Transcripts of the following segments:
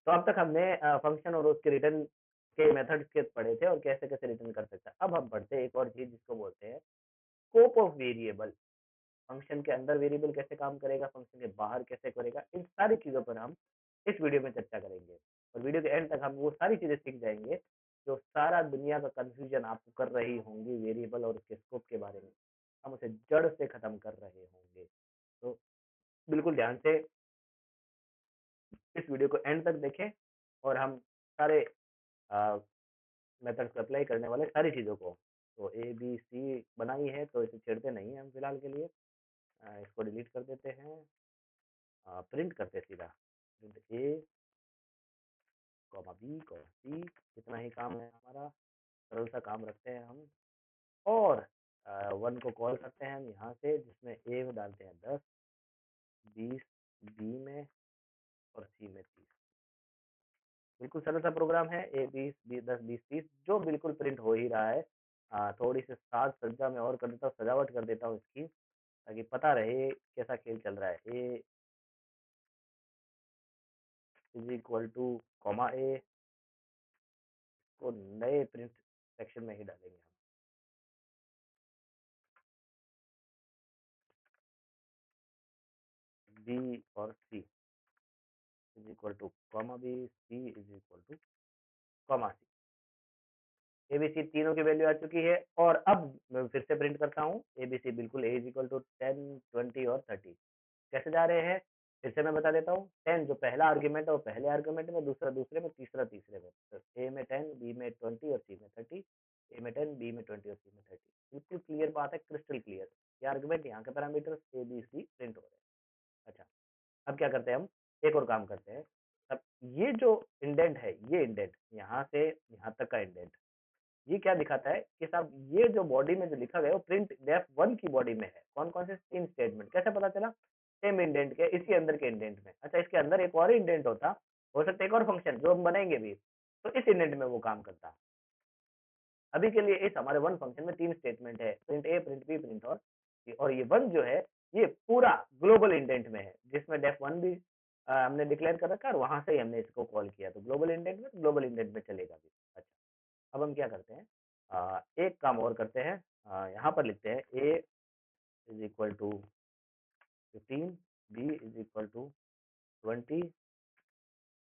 तो अब तक हमने फंक्शन और उसके रिटर्न के मेथड्स के पढ़े थे और कैसे-कैसे रिटर्न कर सकता है। अब हम पढ़ते हैं एक और चीज़ जिसको बोलते हैं स्कोप ऑफ वेरिएबल। फंक्शन के अंदर वेरिएबल कैसे काम करेगा, फंक्शन के बाहर कैसे करेगा, इन सारी चीज़ों पर हम इस वीडियो में चर्चा करेंगे। और वीडियो के एंड तक हम वो सारी चीज़ें सीख जाएँगे, जो सारा दुनिया का कन्फ्यूजन आपको कर रही होंगी वेरिएबल और उसके स्कोप के बारे में। हम उसे जड़ से खत्म कर रहे होंगे। तो बिल्कुल ध्यान से इस वीडियो को एंड तक देखें और हम सारे अ, मेथड्स को अप्लाई करने वाले सारी चीज़ों को तो ए, बी, सी बनाई है तो इसे छेड़ते नहीं हैं हम फिलहाल के लिए। इसको डिलीट कर देते हैं। प्रिंट करते हैं सीधा। प्रिंट ए, कॉमा बी, कॉमा सी इतना ही काम है हमारा। सरल सा काम रखते हैं हम और 1 को कॉल करते हैं हम यहाँ से जिसमें ए में डालते हैं 10, 20 बी में और सी में 30। बिल्कुल सरल सा प्रोग्राम है ए 20 10 20 30 जो बिल्कुल प्रिंट हो ही रहा है। थोड़ी सी साज सज्जा में और कर देता हूँ, सजावट कर देता हूँ इसकी ताकि पता रहे कैसा खेल चल रहा है। A is equal to comma ए को नए प्रिंट सेक्शन में ही डालेंगे हम। बी और C is equal to comma B, C is equal to comma C. ABC तीनों की वैल्यू आ चुकी है और अब मैं फिर से प्रिंट करता हूँ। एबीसी बिल्कुल ए इज इक्वल टू 10, 20 और 30 कैसे जा रहे हैं फिर से मैं बता देता हूँ। 10 जो पहला आर्ग्यूमेंट है वो पहले आर्ग्यूमेंट में, दूसरा दूसरे में, तीसरा तीसरे में। तो ए में 10, बी में 20 और सी में 30। ए में 10, बी में 20 और सी में 30। बिल्कुल क्लियर बात है, क्रिस्टल क्लियर। ये आर्ग्यूमेंट यहाँ के parameters A B C print हो रहे हैं। अच्छा, अब क्या करते हैं हम, एक और काम करते हैं। अब ये जो इंडेंट है, ये इंडेंट यहाँ से यहाँ तक का इंडेंट, ये क्या दिखाता है कि साहब ये जो बॉडी में जो लिखा गया है वो प्रिंट डेफ 1 की बॉडी में है। कौन-कौन से 3 स्टेटमेंट कैसे पता चला? सेम इंडेंट के इसी अंदर के इंडेंट में। अच्छा, इसके अंदर एक और इंडेंट होता, हो सकता है एक और फंक्शन जो हम बनाएँगे भी, तो इस इंडेंट में वो काम करता। अभी के लिए इस हमारे 1 फंक्शन में 3 स्टेटमेंट है, प्रिंट ए, प्रिंट बी, प्रिंट और ये 1 जो है, ये पूरा ग्लोबल इंडेंट में है, जिसमें डेफ 1 भी हमने डिक्लेयर कर रखा है और वहाँ से ही हमने इसको कॉल किया, तो ग्लोबल इंडेंट में, ग्लोबल इंडेंट में चलेगा भी। अच्छा, अब हम क्या करते हैं एक काम और करते हैं। यहाँ पर लिखते हैं A is equal to 15, B is equal to 20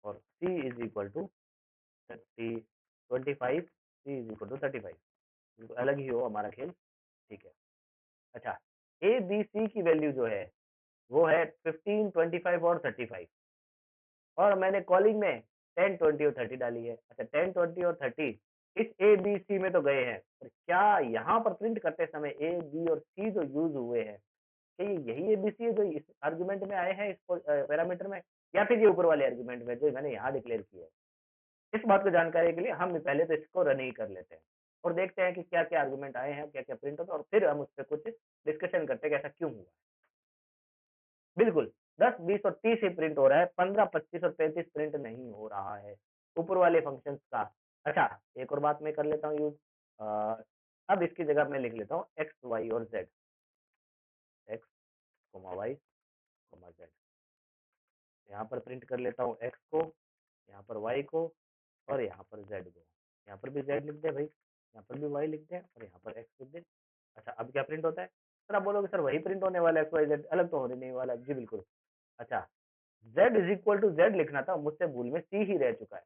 और C is equal to 30, 25, C is equal to 35। बिल्कुल अलग ही हो हमारा खेल, ठीक है। अच्छा, ए बी सी की वैल्यू जो है वो है 15, 25 और 35 और मैंने कॉलिंग में 10, 20 और 30 डाली है। अच्छा, 10, 20 और 30 इस ए बी सी में तो गए हैं, पर क्या यहाँ पर प्रिंट करते समय ए बी और सी जो यूज हुए हैं, क्या ये यही एबीसी है जो इस आर्गुमेंट में आए हैं इस पैरामीटर में, या फिर ये ऊपर वाले आर्गुमेंट में जो मैंने यहाँ डिक्लेयर किया है? इस बात को जानकारी के लिए हम पहले तो इसको रन ही कर लेते हैं और देखते हैं कि क्या क्या आर्गुमेंट आए हैं, क्या क्या प्रिंट होता है और फिर हम उस पर कुछ डिस्कशन करते हैं कि ऐसा क्यों हुआ। बिल्कुल, 10, 20 और 30 ही प्रिंट हो रहा है, 15, 25 और 35 प्रिंट नहीं हो रहा है, ऊपर वाले फंक्शंस का। अच्छा, एक और बात मैं कर लेता हूँ यूज़। अब इसकी जगह मैं लिख लेता हूँ एक्स, वाई और ज़ेड। X, Y, Z. यहाँ पर प्रिंट कर लेता हूँ एक्स को, यहाँ पर वाई को और यहाँ पर ज़ेड को। यहाँ पर भी ज़ेड लिख दे भाई, यहाँ पर भी वाई लिख दे और यहाँ पर एक्स लिख दे। अच्छा, अब क्या प्रिंट होता है? सर आप बोलोगे सर वही प्रिंट होने वाला है, एक्स वाई ज़ेड अलग तो होने नहीं वाला। जी बिल्कुल। अच्छा, Z is equal to Z लिखना था, मुझसे भूल में C ही रह चुका है।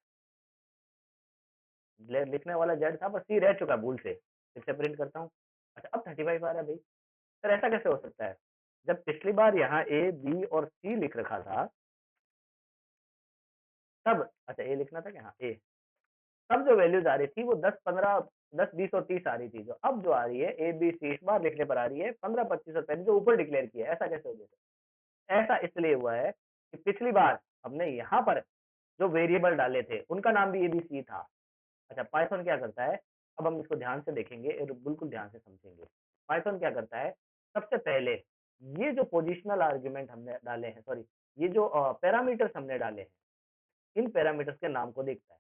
लिखने वाला Z था, पर C रह चुका है भूल से। फिर से प्रिंट करता हूँ। अच्छा, अब 35 आ रहा है भाई। सर ऐसा कैसे हो सकता है? जब पिछली बार यहाँ A, B और C लिख रखा था, तब अच्छा A लिखना था क्या? हाँ, A। तब जो वैल्यूज़ आ रही थी वो 10, 15, 10, 20 और 30 आ रही थी। जो अब जो आ रही है A, B, C इस बार लिखने पर आ रही है 15, 25 और 35 जो ऊपर डिक्लेयर किया है। ऐसा कैसे हो गया? ऐसा इसलिए हुआ है कि पिछली बार हमने यहाँ पर जो वेरिएबल डाले थे, उनका नाम भी एबीसी था। अच्छा, पाइथन क्या करता है, अब हम इसको ध्यान से देखेंगे और बिल्कुल ध्यान से समझेंगे। पाइथन क्या करता है, सबसे पहले ये जो पोजिशनल आर्ग्यूमेंट हमने डाले हैं, सॉरी ये जो पैरामीटर्स हमने डाले हैं, इन पैरामीटर्स के नाम को देखता है।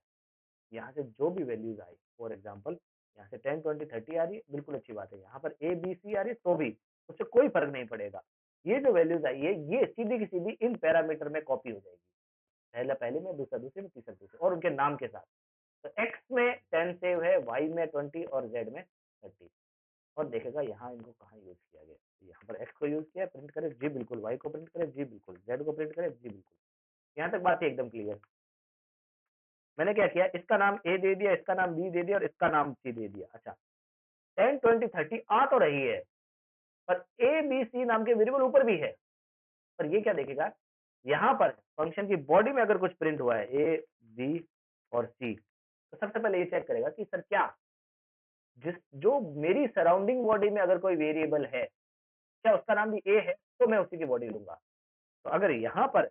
यहाँ से जो भी वैल्यूज आई, फॉर एग्जाम्पल यहाँ से 10, 20, 30 आ रही है, बिल्कुल अच्छी बात है। यहाँ पर ए बी सी आ रही है तो भी उससे कोई फर्क नहीं पड़ेगा। ये जो वैल्यूज आई है, ये सीधी की सीधी इन पैरामीटर में कॉपी हो जाएगी। पहला पहले में, दूसरा दूसरे में, तीसरा तीसरे, और उनके नाम के साथ। तो x में 10 सेव है, y में 20 और z में 30। और देखेगा यहाँ इनको कहाँ यूज किया गया, यहाँ पर x को यूज किया, प्रिंट करे जी बिल्कुल, y को प्रिंट करे जी बिल्कुल, z को प्रिंट करे जी बिल्कुल। यहाँ तक बात है एकदम क्लियर। मैंने क्या किया, इसका नाम a दे दिया, इसका नाम b दे दिया और इसका नाम c दे दिया। अच्छा 10 20 30 आ तो रही है, पर a b c नाम के वेरिएबल ऊपर भी है, पर ये क्या देखेगा, यहाँ पर फंक्शन की बॉडी में अगर कुछ प्रिंट हुआ है ए बी और सी, तो सबसे पहले ये चेक करेगा कि सर क्या जिस जो मेरी सराउंडिंग बॉडी में अगर कोई वेरिएबल है, क्या उसका नाम भी ए है, तो मैं उसी की बॉडी लूंगा। तो अगर यहाँ पर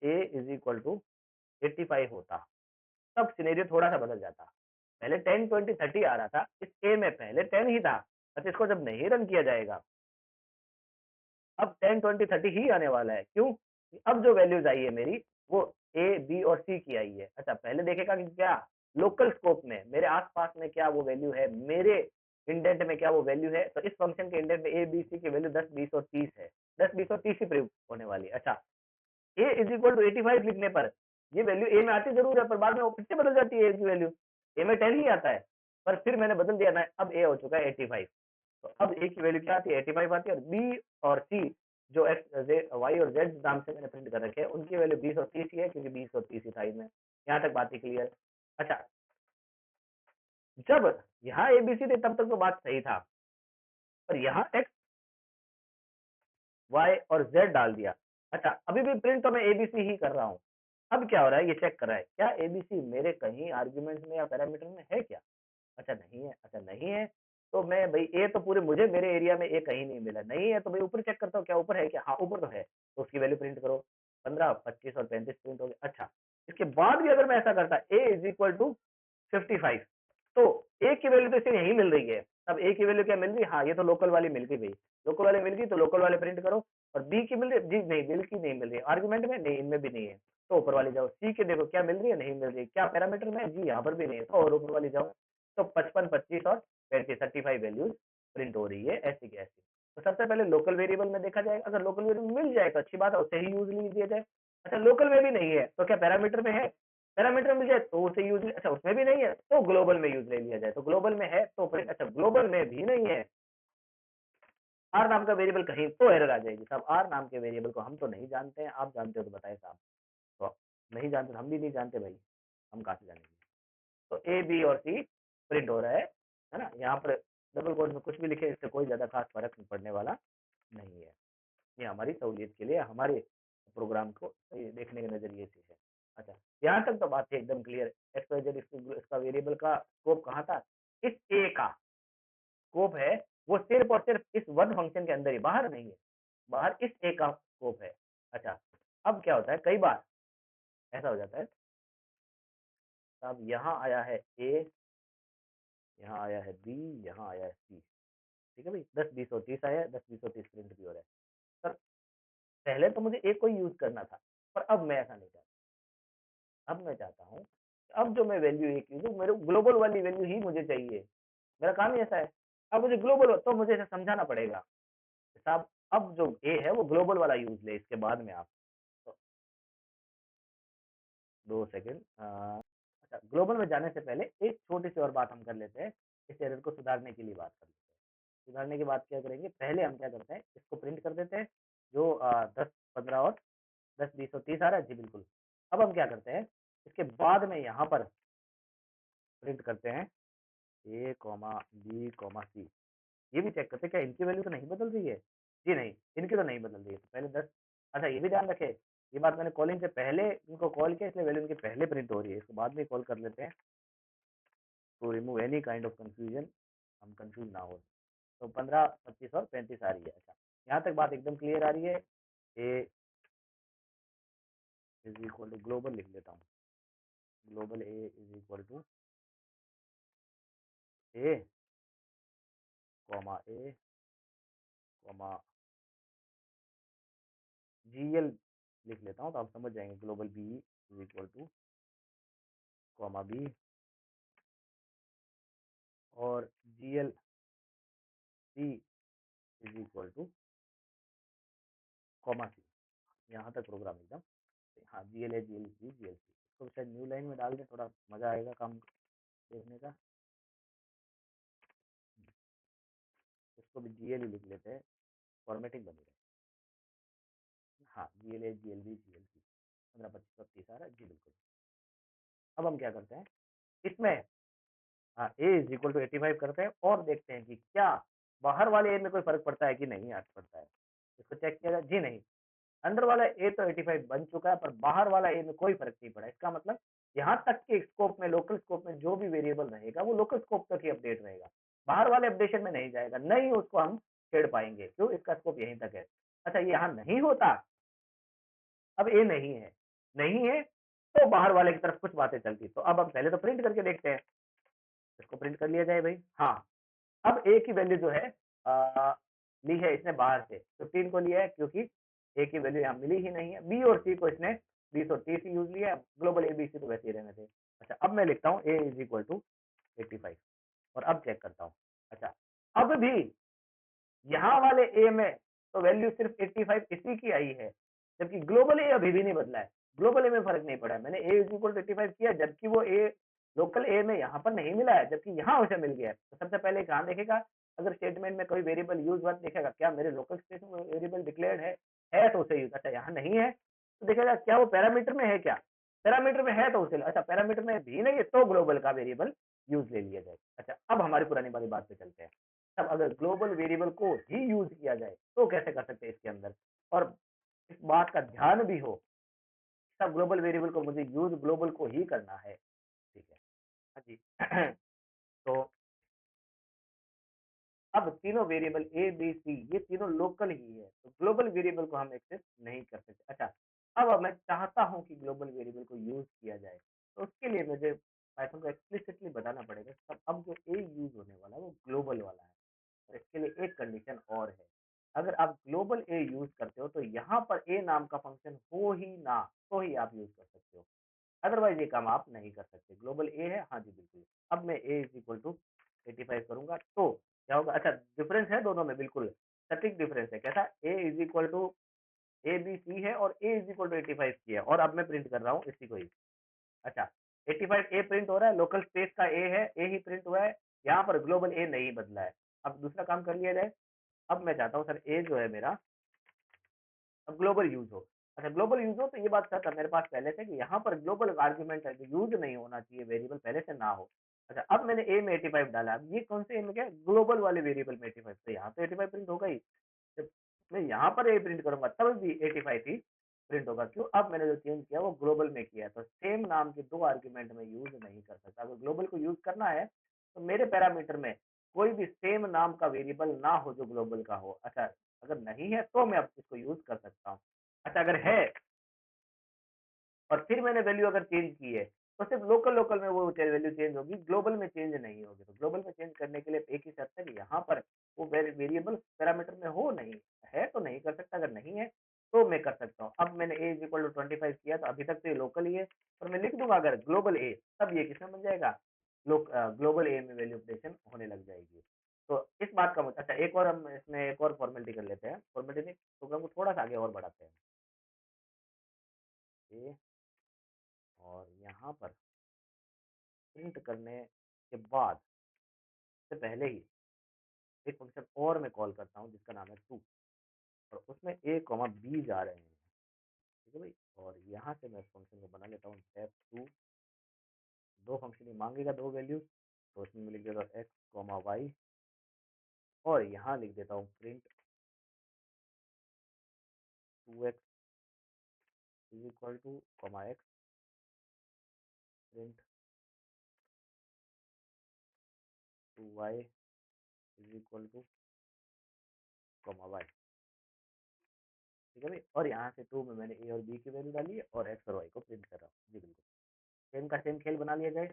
a इज इक्वल टू 85 होता, तब सिनेरियो थोड़ा सा बदल जाता। पहले 10 20 30 आ रहा था, इस ए में पहले 10 ही था, अच्छा इसको जब नहीं रन किया जाएगा, अब 10 20 30 ही आने वाला है। क्यों? अब जो वैल्यूज आई है मेरी, वो ए बी और सी की आई है। अच्छा पहले देखेगा कि क्या लोकल स्कोप में मेरे आसपास में क्या वो वैल्यू है, मेरे इंडेंट में क्या वो वैल्यू है। तो इस फंक्शन के इंडेंट में ए बी सी की वैल्यू 10 20 और 30 है, 10 20 और 30 ही प्रयोग होने वाली है। अच्छा ए इज इक्वल टू 85 लिखने पर ये वैल्यू ए में आती जरूर है, पर बाद में वो फिर से बदल जाती है ए की वैल्यू, ए में 10 ही आता है, पर फिर मैंने बदल दिया ना, अब ए हो चुका है 85। तो अब ए की वैल्यू क्या आती है, 85 आती है, और बी और सी जो एक्स वाई और जेड नाम से मैंने प्रिंट कर रखे हैं, उनकी वैल्यू 20 और 30 ही है, क्योंकि 20 और 30 ही था इनमें। यहाँ तक बात ही क्लियर। अच्छा जब यहाँ एबीसी थे तब तक तो बात सही था, पर यहाँ एक्स वाई और जेड डाल दिया। अच्छा अभी भी प्रिंट तो मैं एबीसी ही कर रहा हूँ। अब क्या हो रहा है, ये चेक कर रहा है क्या एबीसी मेरे कहीं आर्ग्यूमेंट में या पैरामीटर में है क्या। अच्छा नहीं है, अच्छा नहीं है, तो मैं भाई ए तो पूरे मुझे मेरे एरिया में ए कहीं नहीं मिला, नहीं है तो भाई ऊपर चेक करता हूँ क्या ऊपर है क्या, हाँ ऊपर तो है, तो उसकी वैल्यू प्रिंट करो। 15 25 और 35 प्रिंट हो गया। अच्छा इसके बाद भी अगर मैं ऐसा करता ए इज इक्वल टू 55, तो ए की वैल्यू तो इसे यही मिल रही है। अब ए की वैल्यू क्या मिल रही है, हाँ ये तो लोकल वाली मिल गई भाई, लोकल वाली मिल गई तो लोकल वाले प्रिंट करो। और बी की मिल रही है जी नहीं, बिल की नहीं मिल रही है आर्गुमेंट में, नहीं इनमें भी नहीं है, तो ऊपर वाली जाओ। सी के देखो क्या मिल रही है, नहीं मिल रही है, क्या पैरामीटर में जी यहाँ पर भी नहीं है, तो और ऊपर वाली जाओ। तो 55 25 और 35 35 वैल्यूज प्रिंट हो रही है ऐसी की ऐसी। तो सबसे पहले लोकल वेरिएबल में देखा जाएगा, अगर लोकल वेरिएबल मिल जाए तो अच्छी बात है, उसे ही यूज ली दिया जाए। अच्छा लोकल में भी नहीं है तो क्या पैरामीटर में है, पैरामीटर मिल जाए तो उसे यूज, अच्छा उसमें भी नहीं है तो ग्लोबल में यूज ले लिया जाए, तो ग्लोबल में है तो अच्छा ग्लोबल में भी नहीं है, आर नाम का वेरिएबल कहीं तो एरर आ जाएगी साहब। आर नाम के वेरिएबल को हम तो नहीं जानते हैं, आप जानते हो तो बताए साहब। तो नहीं जानते तो हम भी नहीं जानते भाई, हम कहाँ से जानेंगे। तो ए बी और सी प्रिंट हो रहा है ना। यहाँ पर डबल कोड में कुछ भी लिखे, इससे कोई ज्यादा खास फर्क पड़ने वाला नहीं है। ये हमारी सहूलियत के लिए, हमारे प्रोग्राम को देखने के नजरिए से है। अच्छा यहाँ तक तो बात है एकदम क्लियर। एक्स वाई जेड इसका वेरिएबल का स्कोप कहाँ था, इस ए का स्कोप है, वो सिर्फ और सिर्फ इस वन फंक्शन के अंदर ही, बाहर नहीं है, बाहर इस ए का स्कोप है। अच्छा अब क्या होता है, कई बार ऐसा हो जाता है, अब यहाँ आया है ए, यहाँ आया है बी, यहाँ आया है सी, ठीक है भाई, 10 20 और 30 आया है, 10 20 और 30 प्रिंट भी हो रहा है। सर पहले तो मुझे एक को यूज करना था, पर अब मैं ऐसा नहीं चाहता। अब मैं चाहता हूँ, अब जो मैं वैल्यू एक यूज, मेरे ग्लोबल वाली वैल्यू ही मुझे चाहिए, मेरा काम ही ऐसा है। अब मुझे ग्लोबल तो मुझे इसे समझाना पड़ेगा साहब, अब जो ए है वो ग्लोबल वाला यूज ले इसके बाद में आप। तो 2 सेकेंड। अच्छा ग्लोबल में जाने से पहले एक छोटी सी और बात हम कर लेते हैं, इस एरर को सुधारने के लिए बात कर लेते हैं। सुधारने की बात क्या करेंगे, पहले हम क्या करते हैं, इसको प्रिंट कर देते हैं, जो 10 15 और 10 20 और 30 आ रहा है जी बिल्कुल। अब हम क्या करते हैं, इसके बाद में यहाँ पर प्रिंट करते हैं ए कॉमा बी कॉमा सी। ये भी चेक करते हैं क्या इनकी वैल्यू तो नहीं बदल रही है, जी नहीं इनकी तो नहीं बदल रही है, तो पहले 10। अच्छा ये भी ध्यान रखें, ये बात मैंने कॉलिंग से पहले इनको कॉल किया, इसलिए वैल्यू इनकी पहले प्रिंट हो रही है, इसको बाद में कॉल कर लेते हैं to remove any kind of confusion, हम कंफ्यूज ना हो। तो 15 25 और 35 आ रही है। अच्छा यहाँ तक बात एकदम क्लियर आ रही है। A is equal to global लिख लेता हूँ, global A is equal to A comma A comma GL लिख लेता हूँ, तो आप समझ जाएंगे। Global B is equal to comma B और GL C is equal to comma C. यहाँ तक प्रोग्राम एकदम। हाँ, GLA, GLC, GLC इसको शायद न्यू लाइन में डाल दें, थोड़ा मज़ा आएगा काम देखने का। इसको भी GL ही लिख लेते हैं, फॉर्मेटिंग बनी रहे। हाँ, GLA, GLB, GLC 15, 25 और 30 आ रहा है जी, बिल्कुल। अब हम क्या करते हैं इसमें, हाँ, ए इज इक्वल टू 85 करते हैं और देखते हैं कि क्या बाहर वाले ए में कोई फर्क पड़ता है कि नहीं यार पड़ता है। इसको चेक किया जाए, जी नहीं। अंदर वाला ए तो 85 बन चुका है, पर बाहर वाला ए में कोई फर्क नहीं पड़ा। इसका मतलब यहाँ तक के स्कोप में, लोकल स्कोप में जो भी वेरिएबल रहेगा वो लोकल स्कोप तक ही अपडेट रहेगा, बाहर वाले अपडेशन में नहीं जाएगा, नहीं उसको हम छेड़ पाएंगे, क्यों, इसका स्कोप यहीं तक है। अच्छा, ये यहाँ नहीं होता, अब ए नहीं है, नहीं है तो बाहर वाले की तरफ कुछ बातें चलती, तो अब हम पहले तो प्रिंट करके देखते हैं। इसको प्रिंट कर लिया जाए भाई। हाँ, अब ए की वैल्यू जो है ली है इसने बाहर से, 15 को लिया है क्योंकि ए की वैल्यू यहाँ मिली ही नहीं है। बी और सी को इसने 20 और 30 यूज लिया है, ग्लोबल ए बी सी तो वैसे ही रहने थे। अच्छा, अब मैं लिखता हूँ ए इज इक्वल टू 85 और अब चेक करता हूँ। अच्छा, अब भी यहाँ वाले ए में तो वैल्यू सिर्फ 85 इसी की आई है, जबकि ग्लोबल ए अभी भी नहीं बदला है, ग्लोबल ए में फर्क नहीं पड़ा है। मैंने ए इज इक्वल टू 85 किया, जबकि वो ए लोकल ए में यहाँ पर नहीं मिला है, जबकि यहाँ उसे मिल गया है। तो सबसे पहले कहाँ देखेगा, अगर स्टेटमेंट में कोई वेरिएबल यूज वर्ड देखेगा, क्या मेरे लोकल स्पेस में वेरिएबल डिक्लेयर्ड है तो उसे यूज। अच्छा, यहाँ नहीं है तो देखेगा क्या वो पैरामीटर में है, क्या पैरामीटर में है तो उसे, अच्छा पैरामीटर में भी नहीं है तो ग्लोबल का वेरिएबल यूज ले लिया जाए। अच्छा, अब हमारी पुरानी वाली बात पे चलते हैं। तब अगर ग्लोबल वेरिएबल को ही यूज किया जाए तो कैसे कर सकते हैं इसके अंदर, और इस बात का ध्यान भी हो, सब ग्लोबल वेरिएबल को मुझे यूज ग्लोबल को ही करना है, ठीक है। हाँ जी। तो अब तीनों वेरिएबल ए बी सी ये तीनों लोकल ही है, तो ग्लोबल वेरिएबल को हम एक्सेस नहीं कर सकते। अच्छा, अब मैं चाहता हूं कि ग्लोबल वेरिएबल को यूज किया जाए, तो उसके लिए मुझे पाइथन को एक्सप्लिसिटली बताना पड़ेगा। तब अब जो ए यूज होने वाला है वो ग्लोबल वाला है, और इसके लिए एक कंडीशन और है। अगर आप ग्लोबल ए यूज करते हो तो यहाँ पर ए नाम का फंक्शन हो ही ना, तो ही आप यूज कर सकते हो, अदरवाइज ये काम आप नहीं कर सकते। ग्लोबल ए है, हाँ जी बिल्कुल। अब मैं ए इज इक्वल टू 85 करूंगा तो क्या होगा। अच्छा, डिफरेंस है दोनों में, बिल्कुल सटीक डिफरेंस है। कैसा, A is equal to A B C है और ए इज इक्वल टू 85 की है, और अब मैं प्रिंट कर रहा हूँ इसी को ही। अच्छा, 85 ए प्रिंट हो रहा है, लोकल स्पेस का ए है, ए ही प्रिंट हुआ है, यहाँ पर ग्लोबल ए नहीं बदला है। अब दूसरा काम कर लिया जाए। अब मैं चाहता हूँ सर ए जो है मेरा अब ग्लोबल यूज हो। अच्छा, ग्लोबल यूज हो तो ये बात सच है मेरे पास पहले से कि यहाँ पर ग्लोबल आर्ग्यूमेंट है जो यूज नहीं होना चाहिए, वेरिएबल पहले से ना हो। अच्छा, अब मैंने ए में 85 डाला, अब ये कौन से ए में क्या ग्लोबल वाले वेरिएबल में 85, तो यहाँ तो 85 प्रिंट होगा ही। जब मैं यहाँ पर ए प्रिंट करूंगा तब भी 85 ही प्रिंट होगा, क्यों, अब मैंने जो चेंज किया वो ग्लोबल में किया है। तो सेम नाम के दो आर्ग्यूमेंट में यूज नहीं कर सकता। अगर ग्लोबल को यूज करना है तो मेरे पैरामीटर में कोई भी सेम नाम का वेरिएबल ना हो जो ग्लोबल का हो। अच्छा, अगर नहीं है तो मैं अब इसको यूज कर सकता हूँ। अच्छा, अगर है और फिर मैंने वैल्यू अगर चेंज की है तो सिर्फ लोकल लोकल में वो वैल्यू चेंज होगी, ग्लोबल में चेंज नहीं होगी। तो ग्लोबल में चेंज करने के लिए एक ही शर्त है कि यहाँ पर वो वेरिएबल पैरामीटर में हो, नहीं है तो नहीं कर सकता, अगर नहीं है तो मैं कर सकता हूँ। अब मैंने ए इज इक्वल टू 25 किया तो अभी तक तो ये लोकल ही है, और मैं लिख दूंगा अगर ग्लोबल ए, तब ये किसमें बन जाएगा, ग्लोबल ए में वैल्यू अपडेशन होने लग जाएगी। तो इस बात का अच्छा, एक और हम इसमें एक और फॉर्मेलिटी कर लेते हैं, फॉर्मेलिटी प्रोग्राम को थोड़ा सा आगे और बढ़ाते हैं। ए, और यहाँ पर प्रिंट करने के बाद से पहले ही एक फंक्शन और मैं कॉल करता हूँ जिसका नाम है टू, और उसमें ए कॉमा बी जा रहे हैं, ठीक है भाई। और यहाँ से मैं इस फंक्शन को बना लेता हूँ टैप टू, दो फंक्शन ही मांगेगा, दो वैल्यूज, तो उसमें मैं लिख देता हूँ एक्स कॉमा वाई, और यहाँ लिख देता हूँ print 2x is equal to comma X, print 2y is equal to comma Y, ठीक है भाई। और यहाँ से टू में मैंने ए और बी की वैल्यू डाली है और एक्स और वाई को प्रिंट कर रहा हूँ जी बिल्कुल। सेम का सेम खेल बना लिया जाए।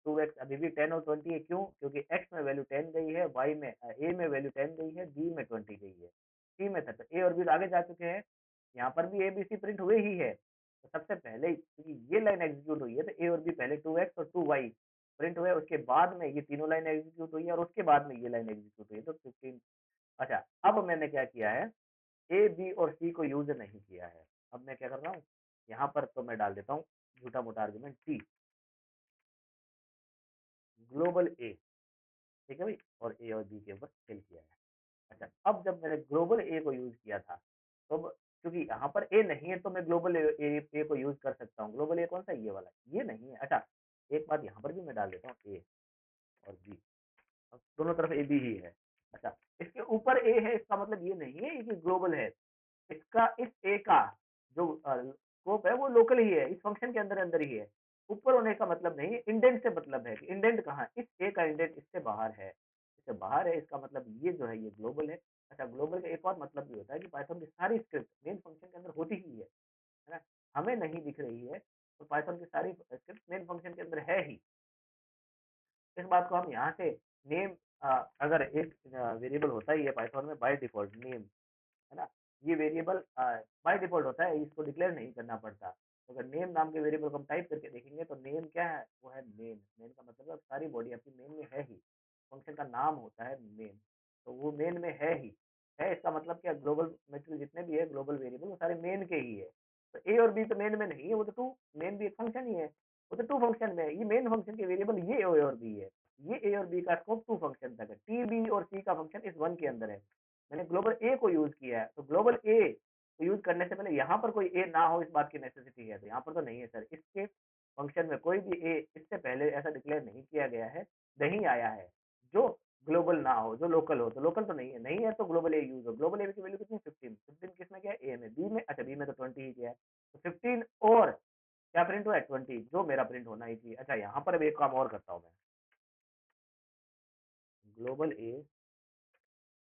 2x अभी भी 10 और 20 है, क्यों, क्योंकि x में वैल्यू 10 गई है, y में a में वैल्यू 10 गई है, b में 20 गई है, c में 30, a और b आगे जा चुके हैं। यहाँ पर भी a b c प्रिंट हुए ही है, तो सबसे पहले क्योंकि ये लाइन एग्जीक्यूट हुई है तो a और b पहले 2x और 2y प्रिंट हुए, उसके बाद में ये तीनों लाइन एग्जीक्यूट हुई है, और उसके बाद में ये लाइन एग्जीक्यूट हुई है, तो 15। अच्छा, अब मैंने क्या किया है, ए बी और सी को यूज नहीं किया है। अब मैं क्या कर रहा हूँ, यहाँ पर तो मैं डाल देता हूँ झूठा मोटा आर्ग्यूमेंट टी ग्लोबल ए, ठीक है भाई, और ए और बी के ऊपर सेल किया है। अच्छा, अब जब मैंने ग्लोबल ए को यूज किया था, तो क्योंकि यहाँ पर ए नहीं है तो मैं ग्लोबल ए को यूज कर सकता हूँ। ग्लोबल ए कौन सा है? ये वाला, ये नहीं है। अच्छा, एक बात यहाँ पर भी मैं डाल देता हूँ ए और बी, अब दोनों तरफ ए बी ही है। अच्छा, इसके ऊपर ए है, इसका मतलब ये नहीं है कि ग्लोबल है। इसका इस ए का जो स्कोप है वो लोकल ही है, इस फंक्शन के अंदर अंदर ही है। ऊपर होने का मतलब नहीं है, इंडेंट से मतलब है कि इंडेंट कहाँ, इस ए का इंडेंट इससे बाहर है, इससे बाहर है, इसका मतलब ये जो है ये ग्लोबल है। अच्छा, ग्लोबल का एक और मतलब भी होता है कि पाइथन की सारी स्क्रिप्ट मेन फंक्शन के अंदर होती ही है ना, हमें नहीं दिख रही है, तो पाइथन की सारी स्क्रिप्ट मेन फंक्शन के अंदर है ही। इस बात को हम यहाँ से नेम, अगर एक वेरिएबल होता ही है पाइथन में बाय डिफॉल्ट नेम, है ना, ये वेरिएबल बाय डिफॉल्ट होता है, इसको डिक्लेयर नहीं करना पड़ता। तो अगर नेम नाम के वेरिएबल को हम टाइप करके देखेंगे तो नेम क्या है, वो है मेन। मेन का मतलब है सारी बॉडी आपकी मेन में है ही, फंक्शन का नाम होता है मेन, तो वो मेन में है इसका मतलब क्या, ग्लोबल मेथड जितने भी है ग्लोबल वेरिएबल वो सारे मेन के ही है। तो ए और बी तो मेन में नहीं है, वो तो टू, मेन भी एक फंक्शन ही है, वो तो टू फंक्शन में है, ये मेन फंक्शन के वेरिएबल ये ए और बी है। ये ए और बी का स्कोप टू फंक्शन तक है, टी बी और सी का फंक्शन इस वन के अंदर है। मैंने ग्लोबल ए को यूज किया है, तो ग्लोबल ए को यूज करने से पहले यहाँ पर कोई ए ना हो, इस बात की नेसेसिटी है, तो यहाँ पर तो नहीं है सर, इसके फंक्शन में कोई भी ए इससे पहले ऐसा डिक्लेयर नहीं किया गया है, नहीं आया है जो ग्लोबल ना हो, जो लोकल हो। तो लोकल तो नहीं है, नहीं है तो ग्लोबल ए यूज हो। ग्लोबल ए की वैल्यू कितनी, 15। 15 किसमें गया, ए में। बी में, अच्छा बी में तो 20 ही गया है, तो 15 और क्या प्रिंट हुआ है, 20, जो मेरा प्रिंट होना ही चाहिए। अच्छा, यहाँ पर अब एक काम और करता हूँ मैं, ग्लोबल ए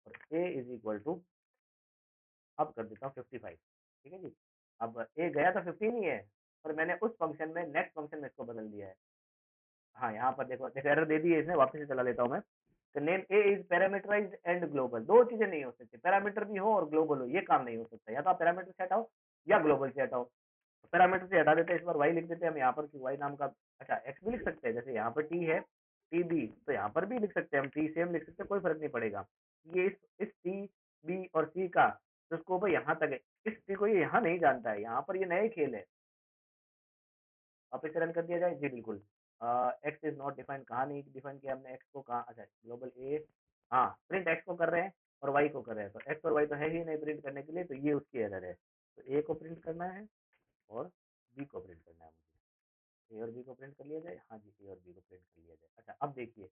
और ए इज इक्वल टू, अब कर देता हूँ 55, ठीक है जी। अब ए गया तो 15 ही है, पर मैंने उस फंक्शन में, नेक्स्ट फंक्शन में इसको बदल दिया है। हाँ, यहाँ पर देखो, देखो एरर दे दी है इसने, वापस से चला लेता हूँ मैं। तो name A is parameterised and global, दो चीजें नहीं हो सकती, पैरामीटर भी हो और ग्लोबल हो, ये काम नहीं हो सकता। या तो आप पैरामीटर से हटाओ या ग्लोबल से हटाओ। तो पैरामीटर से हटा देते हैं, इस बार वाई लिख देते हैं हम यहाँ पर कि वाई नाम का, अच्छा एक्स भी लिख सकते हैं, जैसे यहाँ पर टी है, टी बी, तो यहाँ पर भी लिख सकते हैं हम, टी सेम लिख सकते हैं, कोई फर्क नहीं पड़ेगा। ये इस टी बी और सी का जो स्कोप है यहाँ तक है, इस टी को ये यहाँ नहीं जानता है, यहाँ पर ये नए खेल है। वापस से रन कर दिया जाए, जी बिल्कुल। एक्स इज नॉट डिफाइंड, कहाँ नहीं डिफाइन किया हमने एक्स को, कहाँ, अच्छा ग्लोबल ए, हाँ प्रिंट एक्स को कर रहे हैं और वाई को कर रहे हैं, तो एक्स और वाई तो है ही नहीं प्रिंट करने के लिए, तो ये उसकी एरर है। तो ए को प्रिंट करना है और बी को प्रिंट करना है मुझे। ए और बी को प्रिंट कर लिया जाए, हाँ जी, ए और बी को प्रिंट कर लिया जाए। अच्छा, अब देखिए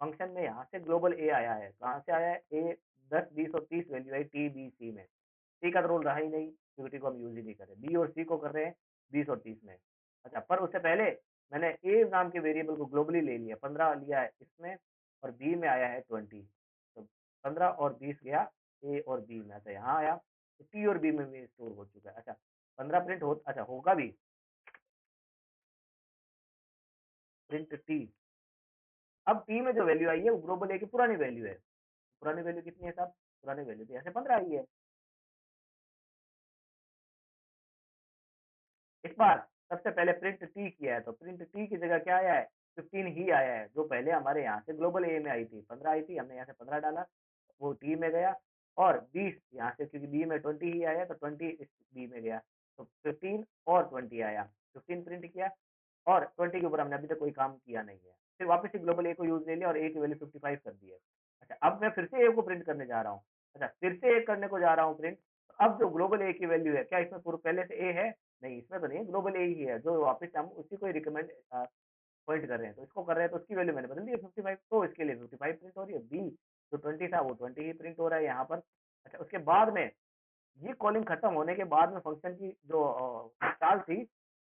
फंक्शन में यहाँ से ग्लोबल ए आया है, कहाँ से आया है, ए 10 20 और 30 value I T B C में। सी का तो रोल रहा ही नहीं क्योंकि टी को हम यूज ही नहीं कर रहे, बी और सी को कर रहे हैं 20 और 30 में। अच्छा, पर उससे पहले मैंने ए नाम के वेरिएबल को ग्लोबली ले लिया, 15 लिया है इसमें और बी में आया है 20, तो 15 और 20 गया ए और बी में। अच्छा, यहाँ आया तो टी और बी में भी स्टोर हो चुका है। अच्छा, 15 प्रिंट हो, अच्छा होगा भी, प्रिंट टी। अब टी में जो वैल्यू आई है वो ग्लोबल ए की पुरानी वैल्यू है। पुरानी वैल्यू कितनी है साहब, पुरानी वैल्यू तो यहाँ से 15 आई है। इस बार सबसे पहले प्रिंट टी किया है, तो प्रिंट टी की जगह क्या आया है, 15 ही आया है, जो पहले हमारे यहाँ से ग्लोबल ए में आई थी, 15 आई थी, हमने यहाँ से 15 डाला, वो टी में गया। और 20 यहाँ से, क्योंकि बी में 20 ही आया, तो 20 इस बी में गया, तो 15 और 20 आया, 15 प्रिंट किया और 20 के ऊपर हमने अभी तक कोई काम किया नहीं है। फिर वापस से ग्लोबल ए को यूज ले लिया और ए की वैल्यू 55 कर दी है। अच्छा, अब मैं फिर से ए को प्रिंट करने जा रहा हूँ। अच्छा, फिर से ए करने को जा रहा हूँ प्रिंट, अब जो ग्लोबल ए की वैल्यू है, क्या इसमें पूर्व पहले से ए है, नहीं इसमें तो नहीं है, ग्लोबल ए ही है, जो वापस से हम उसी को ही रिकमेंड पॉइंट कर रहे हैं, तो इसको कर रहे हैं, तो उसकी वैल्यू मैंने बदल दी है 55, तो इसके लिए 55 प्रिंट हो रही है। बी जो 20 था वो 20 ही प्रिंट हो रहा है यहाँ पर। अच्छा, उसके बाद में ये कॉलिंग खत्म होने के बाद में फंक्शन की जो चाल थी,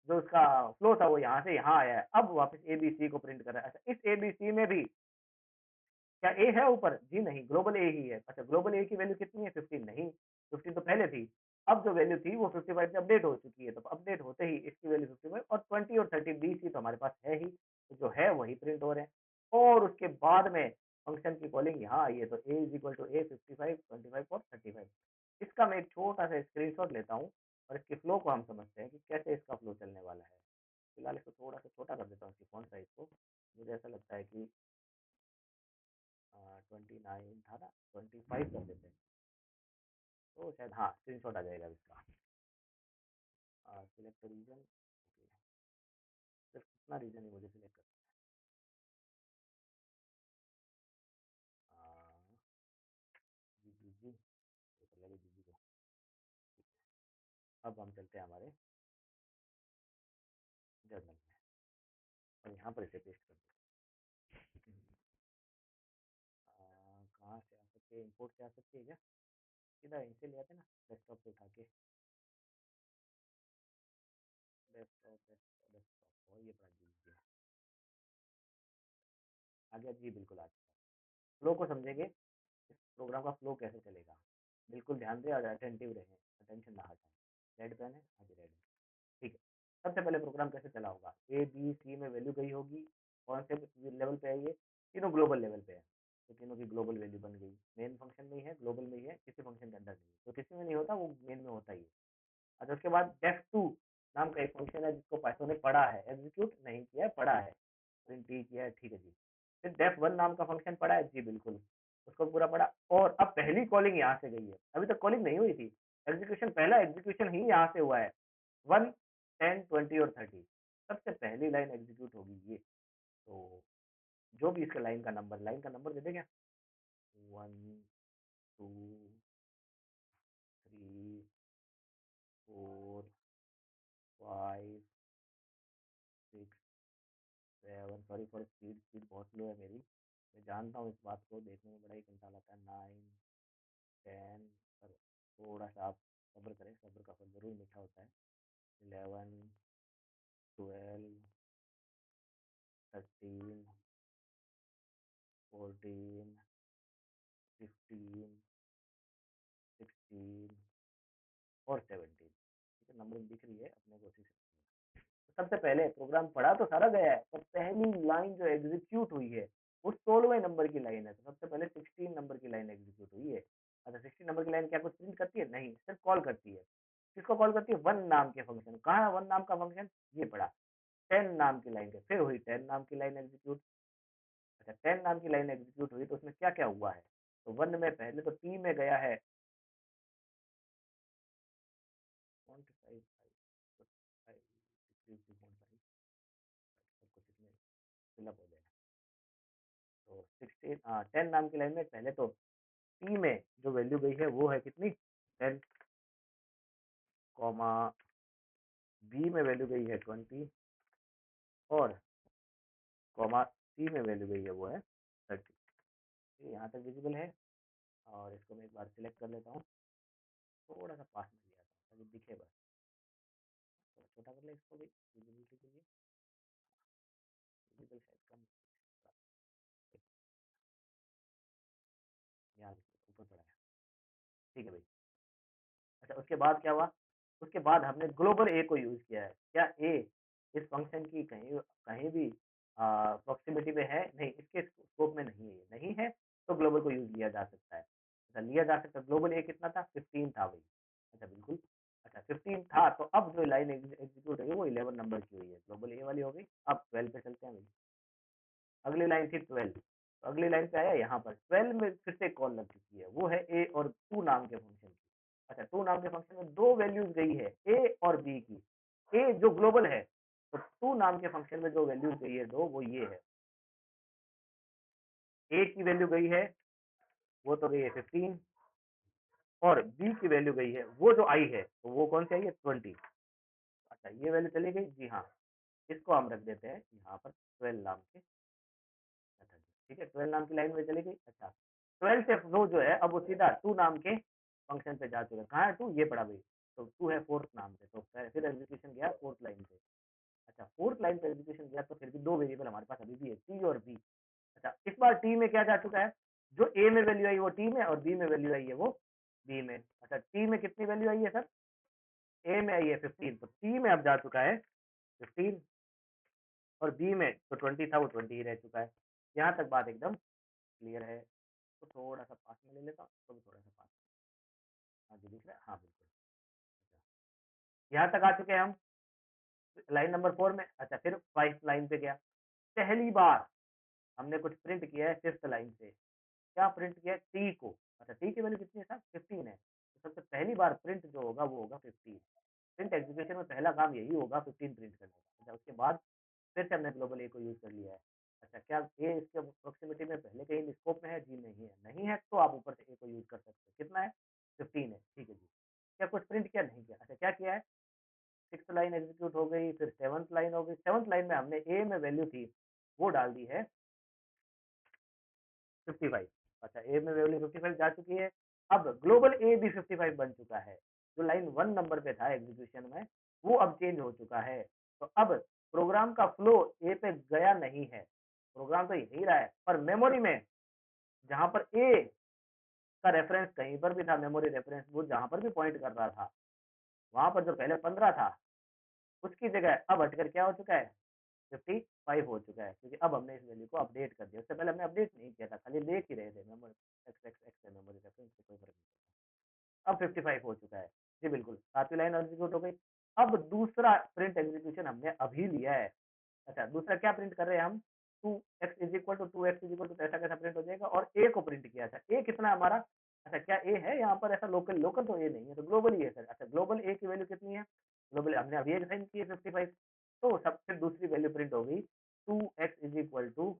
जो उसका फ्लो था, वो यहाँ से यहाँ आया है, अब वापस ए बी सी को प्रिंट कर रहा है। अच्छा, इस ए बी सी में भी क्या ए है ऊपर, जी नहीं, ग्लोबल ए ही है। अच्छा, ग्लोबल ए की वैल्यू कितनी है, 15, नहीं 15 तो पहले थी, अब जो वैल्यू थी वो 55 से अपडेट हो चुकी है, तो अपडेट होते ही इसकी वैल्यू 55 और 20 और 30 बी सी तो हमारे पास है ही, तो जो है वही प्रिंट हो रहे हैं। और उसके बाद में फंक्शन की कॉलिंग यहाँ आई है, तो ए इज इक्वल टू ए 55 25 और 35। इसका मैं एक छोटा सा स्क्रीनशॉट लेता हूँ और इसके फ्लो को हम समझते हैं कि कैसे इसका फ्लो चलने वाला है। फिलहाल इसको थोड़ा सा छोटा कर देता हूँ इसकी फॉन्ट साइज को, मुझे ऐसा लगता है कि 29 था ना, 25 कर देते हैं, तो शायद हाँ स्क्रीनशॉट आ जाएगा इसका। सिलेक्ट रीजन, सिर्फ कितना रीजन ही मुझे सिलेक्ट करना, जी जी जी, ये कर लगे जी को। अब हम चलते हैं हमारे जर्नल में और यहाँ पर इसे पेस्ट कर देते हैं। कहाँ से आ सकते हैं, इम्पोर्ट से आ सकती है क्या? सीधा इनसे ले आते ना, डेस्कटॉप से उठा के, डेस्कटॉप डेस्कटॉप डेस्कटॉप, और ये पड़ा जी, आ गया जी, बिल्कुल आ गया। फ्लो को समझेंगे, इस प्रोग्राम का फ्लो कैसे चलेगा, बिल्कुल ध्यान दें और अटेंटिव रहें, अटेंशन ना हटाएं। रेड पेन है, हाँ जी रेड है, ठीक है। सबसे पहले प्रोग्राम कैसे चला होगा, ए बी सी में वैल्यू गई होगी, कौन से लेवल पे है ये, तीनों ग्लोबल लेवल पे है, तो तीनों की ग्लोबल वैल्यू बन गई, मेन फंक्शन में ही है, ग्लोबल में ही है, किसी फंक्शन के अंदर नहीं है, तो किसी में नहीं होता, वो मेन में होता ही है। अच्छा, उसके बाद डेफ टू नाम का एक फंक्शन है जिसको पाइथन ने पढ़ा है, एग्जीक्यूट नहीं किया है, पढ़ा है, प्रिंट ही किया है, ठीक है जी। फिर डेफ वन नाम का फंक्शन पढ़ा है जी, बिल्कुल, उसको पूरा पढ़ा, और अब पहली कॉलिंग यहाँ से गई है, अभी तक कॉलिंग नहीं हुई थी, एग्जीक्यूशन पहला एग्जीक्यूशन ही यहाँ से हुआ है, 1, 10, 20 और 30, सबसे पहली लाइन एग्जीक्यूट होगी ये। तो जो भी इसका लाइन का नंबर दे दे क्या, 1, 2, 3, 4, 5, 6, 7, सॉरी फॉर स्पीड, स्पीड बहुत स्लो है मेरी, मैं जानता हूँ इस बात को, देखने में बड़ा ही कंटाल आता है, 9, 10, पर थोड़ा सा आप सब्र करें, सब्र का फल जरूर मीठा होता है, 11, 12, 13, 14, 15, 16 और 17, ठीक है, नंबरिंग दिख रही है अपने को उसी से। तो सबसे पहले प्रोग्राम पढ़ा तो सारा गया है, पर पहली लाइन जो एग्जीक्यूट हुई है वो 16वें नंबर की लाइन है, तो सबसे पहले 16 नंबर की लाइन एग्जीक्यूट हुई है। अच्छा, 16 नंबर की लाइन क्या कुछ प्रिंट करती है, नहीं, सिर्फ कॉल करती है, किसको कॉल करती है, वन नाम के फंक्शन, कहाँ है वन नाम का फंक्शन, ये पढ़ा, 10 नाम की लाइन के, फिर हुई 10 नाम की लाइन एग्जीक्यूट। अच्छा, 10 नाम की लाइन एग्जीक्यूट हुई तो उसमें क्या क्या हुआ है, तो वन में पहले तो टी में गया है, font size, size, decrease the font size, सब कुछ इसमें फिलअप हो जाएगा। तो 16, 10 नाम की लाइन में पहले तो टी में जो वैल्यू गई है वो है कितनी, 10, कॉमा बी में वैल्यू गई है 20, और कॉमा सी में वैल्यू गई है वो है 30। ये यहाँ तक विजिबल है, और इसको मैं एक बार सिलेक्ट कर लेता हूँ, थोड़ा सा पास में ले आता हूँ ताकि दिखे बस, थोड़ा छोटा कर ले इसको भी विजिबिलिटी के लिए, विजिबल शायद कम, यहाँ ऊपर पड़ा है, ठीक है भाई। अच्छा, उसके बाद क्या हुआ, उसके बाद हमने ग्लोबल ए को यूज किया है, क्या ए इस फंक्शन की कहीं कहीं भी प्रॉक्सिमिटी में है, नहीं, इसके स्कोप में नहीं है, नहीं है, तो ग्लोबल को यूज लिया जा सकता है। अच्छा, लिया जा सकता है, ग्लोबल ए कितना था, 15 था भाई। अच्छा, बिल्कुल। अच्छा, 15 था, तो अब जो लाइन एग्जीक्यूट हुई है वो 11 नंबर की हुई है, ग्लोबल ए वाली हो गई। अब 12 पे चलते हैं भाई, अगली लाइन थी 12, तो अगली लाइन पे आया यहाँ पर 12 में फिर से कॉल लग चुकी है, वो है ए और टू नाम के फंक्शन की। अच्छा, टू नाम के फंक्शन में दो वैल्यूज गई है, ए और बी की, ए जो ग्लोबल है, तो टू नाम के फंक्शन में जो वैल्यूज गई है दो, वो ये है, ए की वैल्यू गई है, वो तो गई है 15, और बी की वैल्यू गई है, वो जो आई है, तो वो कौन सी आई है, 20। अच्छा, ये वैल्यू चली गई जी, हाँ, इसको हम रख देते हैं यहाँ पर 12 नाम के, अच्छा जी, ठीक है, 12 नाम की लाइन में चली गई। अच्छा, 12 से फ्लो जो है अब वो सीधा टू नाम के फंक्शन पे जा चुका है, कहाँ है टू, ये पड़ा भाई, तो टू है फोर्थ नाम पे, तो फिर एग्जीक्यूशन गया फोर्थ लाइन पे। अच्छा, फोर्थ लाइन पे एग्जीक्यूशन गया तो फिर भी दो वेरिएबल हमारे पास अभी भी है, टी और बी। अच्छा, इस बार टी में क्या जा चुका है, जो ए में वैल्यू आई वो टी में, और बी में वैल्यू आई है वो बी में। अच्छा, टी में कितनी वैल्यू आई है सर, ए में आई है 15, तो टी में अब जा चुका है 15, और बी में तो 20 था, वो 20 ही रह चुका है। यहाँ तक बात एकदम क्लियर है। तो थोड़ा सा पास में ले लेता हूँ, तो भी थोड़ा सा पास, हाँ जी, दिख रहा है, हाँ बिल्कुल। अच्छा, यहाँ तक आ चुके हैं हम लाइन नंबर 4 में। अच्छा, फिर 5 लाइन पे गया, पहली बार हमने कुछ प्रिंट किया है 5th लाइन से, क्या प्रिंट किया है, टी को। अच्छा, टी की वैल्यू कितनी है सर, 15 है, तो सबसे पहली बार प्रिंट जो होगा वो होगा 15। प्रिंट एग्जीक्यूशन में पहला काम यही होगा 15 प्रिंट करने का। अच्छा, उसके बाद फिर से हमने ग्लोबल ए को यूज़ कर लिया है। अच्छा, क्या ए इसके प्रोक्सिमिटी में पहले कहीं स्कोप में है? जी नहीं है। नहीं है तो आप ऊपर से ए को यूज़ कर सकते हो। कितना है? 15 है, ठीक है जी। क्या कुछ प्रिंट किया? नहीं किया। अच्छा, क्या किया है? 6th लाइन एग्जीक्यूट हो गई, फिर 7th लाइन हो गई। 7th लाइन में हमने ए में वैल्यू थी, वो डाल दी है 55। अच्छा, ए में वैल्यू 55 जा चुकी है। अब ग्लोबल ए भी 55 बन चुका है। जो लाइन 1 नंबर पे था एग्जीक्यूशन में, वो अब चेंज हो चुका है। तो अब प्रोग्राम का फ्लो ए पे गया नहीं है। प्रोग्राम तो यही रहा है, पर मेमोरी में जहाँ पर ए का रेफरेंस कहीं पर भी था, मेमोरी रेफरेंस वो जहाँ पर भी पॉइंट कर रहा था, वहाँ पर जो पहले 15 था, उसकी जगह अब हटकर क्या हो चुका है? 55 हो चुका है, क्योंकि अब हमने इस वैल्यू को अपडेट कर दिया। उससे पहले हमने अपडेट नहीं किया था, खाली देख ही रहे थे मेमोरी एक्स एक्स एक्स है मेमोरी रेफरेंस से कोई फर्क नहीं पड़ता। अब 55 हो चुका है। जी बिल्कुल, 7वीं लाइन एग्जीक्यूट हो गई। अब दूसरा प्रिंट एग्जीक्यूशन हमने अभी लिया है। अच्छा, दूसरा क्या प्रिंट कर रहे हैं हम? 2x is equal to 2x is equal to कैसा कैसा प्रिंट हो जाएगा, और ए को प्रिंट किया था। ए कितना है हमारा? अच्छा, क्या ए है यहाँ पर? ऐसा लोकल लोकल तो ए नहीं है, तो ग्लोबल ही है सर। अच्छा, ग्लोबल ए की वैल्यू कितनी है? ग्लोबल हमने अभी साइन की है 55। तो सबसे दूसरी वैल्यू प्रिंट हो गई 2x इज इक्वल टू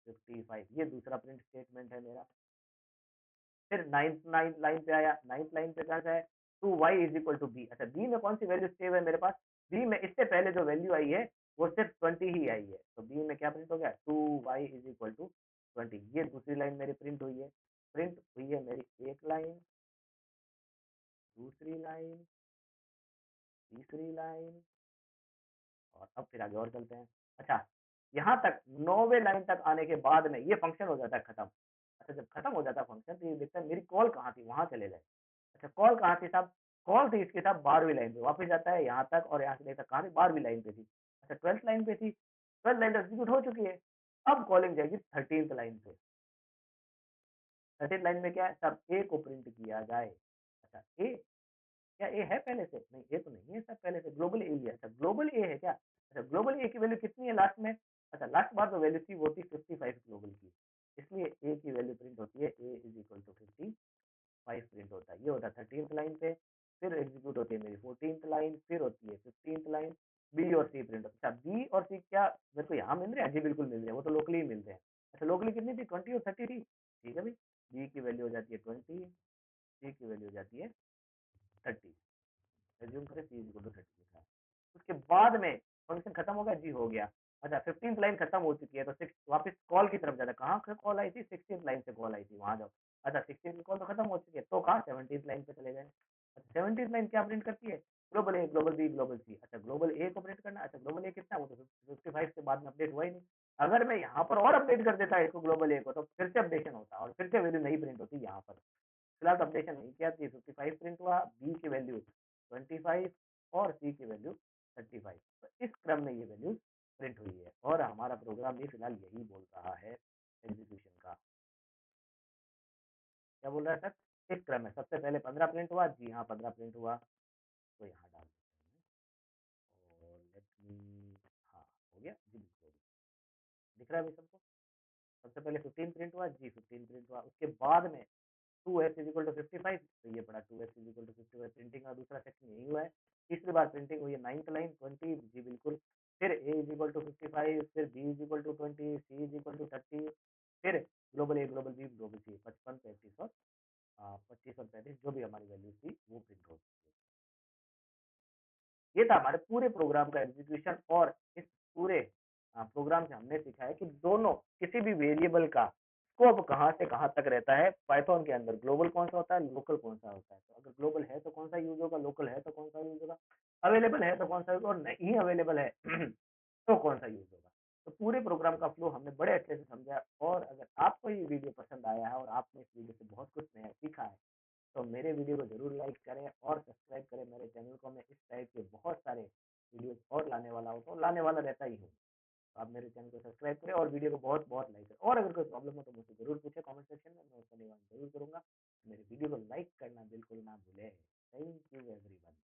55। ये दूसरा प्रिंट स्टेटमेंट है मेरा। फिर नाइन्थ नाइन लाइन पे आया। नाइन्थ लाइन पे कहाँ से है? 2y is equal to B. अच्छा, बी में कौन सी वैल्यू सेव है मेरे पास? बी में इससे पहले जो वैल्यू आई है वो सिर्फ 20 ही आई है। तो बी में क्या प्रिंट हो गया? 2y is equal to 20। ये दूसरी लाइन मेरी प्रिंट हुई है। प्रिंट हुई है मेरी एक लाइन, दूसरी लाइन, तीसरी लाइन, और अब फिर आगे और चलते हैं। अच्छा, यहाँ तक 9वें लाइन तक आने के बाद में ये फंक्शन हो जाता है खत्म। अच्छा, जब खत्म हो जाता है फंक्शन तो ये देखता है मेरी कॉल कहाँ थी, वहां चले जाए। अच्छा, कॉल कहाँ थी साहब? कॉल थी इसके साथ 12वीं लाइन पे, वापस जाता है यहाँ तक, और यहाँ से देखता कहाँ थी? 12वीं लाइन पे थी। अच्छा, 12th लाइन पे थी, 12th लाइन एग्जीक्यूट हो चुकी है। अब कॉलिंग जाएगी 13th लाइन पे। 13th लाइन में क्या है? सब ए को प्रिंट किया जाए। अच्छा, ए, क्या ए है पहले से? नहीं, ए तो नहीं है सर पहले से, ग्लोबल ए ही है। अच्छा, ग्लोबल ए है क्या? अच्छा, ग्लोबल ए की वैल्यू कितनी है लास्ट में? अच्छा, लास्ट बार जो वैल्यू थी वो थी 55 ग्लोबल की, इसलिए ए की वैल्यू प्रिंट होती है A is equal to 55 print होता है। ये होता है 13th लाइन पे। फिर एग्जीक्यूट होती है मेरी 14th लाइन, फिर होती है 15th लाइन। बी और सी प्रिंट होता है। अच्छा, बी और सी क्या मेरे को यहाँ मिल रहे हैं? जी बिल्कुल मिल रहे हैं, वो तो लोकली ही मिलते हैं। अच्छा, लोकली कितनी थी? 20 और 30 थी। ठीक है भाई, बी की वैल्यू हो जाती है 20, सी की वैल्यू हो जाती है 30। एज्यूम करें सी इज इक्वल टू 30 लिखा है। उसके बाद में फंक्शन खत्म हो गया? जी हो गया। अच्छा, 15th लाइन खत्म हो चुकी है, तो सिक्स वापस कॉल की तरफ जाना। कहाँ से कॉल आई थी? 16th लाइन से कॉल आई थी, वहां जाओ। अच्छा, 16th कॉल तो खत्म हो चुकी है, तो कहाँ? 17th लाइन पे चले गए। अच्छा, 17th लाइन क्या प्रिंट करती है? Global A, global B, global सी। अच्छा, ग्लोबल ए को प्रिंट करना। अच्छा, ग्लोबल ए कितना? वो तो 55 के बाद में अपडेट हुआ ही नहीं। अगर मैं यहाँ पर और अपडेट कर देता इसको ग्लोबल ए को, तो फिर से अपडेशन होता और फिर से वैल्यू नहीं प्रिंट होती यहाँ पर। फिलहाल अपडेशन नहीं किया, 55 प्रिंट हुआ, बी की वैल्यू 25 और सी की वैल्यू 35। तो इस क्रम में ये वैल्यू प्रिंट हुई है, और हमारा प्रोग्राम भी फिलहाल यही बोल रहा है एग्जीक्यूशन का। क्या बोल रहा है सर? इस क्रम में सबसे पहले 15 प्रिंट हुआ। जी हाँ, 15 प्रिंट हुआ। तो यहाँ डाल देते हैं, और लेट मी, हाँ हो गया जी, बिल्कुल दिख रहा है भाई सबको। सबसे पहले 15 प्रिंट हुआ जी, 15 प्रिंट हुआ। उसके बाद में 2x इज इक्वल टू 55, तो ये पड़ा 2x is equal to 55। Printing का दूसरा सेक्शन यही हुआ है। तीसरी बार प्रिंटिंग हुई है 9th लाइन 20, जी बिल्कुल। फिर a इज इक्वल टू 55, फिर b is equal to 20, c is equal to 30, फिर global A, global B, global C, 55, 35 और 25 और 35 जो भी हमारी वैल्यू थी वो प्रिंट हो चुकी है। ये था हमारे पूरे प्रोग्राम का एग्जीक्यूशन, और इस पूरे प्रोग्राम से हमने सीखा है कि दोनों किसी भी वेरिएबल का स्कोप कहाँ से कहाँ तक रहता है पाइथन के अंदर। ग्लोबल कौन सा होता है, लोकल कौन सा होता है। तो अगर ग्लोबल है तो कौन सा यूज होगा, लोकल है तो कौन सा यूज होगा, अवेलेबल है तो कौन सा यूज, और नहीं अवेलेबल है तो कौन सा यूज होगा। तो पूरे प्रोग्राम का फ्लो हमने बड़े अच्छे से समझा। और अगर आपको ये वीडियो पसंद आया है और आपने इस वीडियो से बहुत कुछ नया सीखा है, तो मेरे वीडियो को ज़रूर लाइक करें और सब्सक्राइब करें मेरे चैनल को। मैं इस टाइप के बहुत सारे वीडियोस और लाने वाला होता हूँ, लाने वाला रहता ही हूँ। तो आप मेरे चैनल को सब्सक्राइब करें और वीडियो को बहुत बहुत लाइक करें। और अगर कोई प्रॉब्लम हो तो मुझसे ज़रूर पूछें कमेंट सेक्शन में, मैं उसका निवारण ज़रूर करूँगा। मेरे वीडियो को लाइक करना बिल्कुल ना भूलें। Thank you everyone.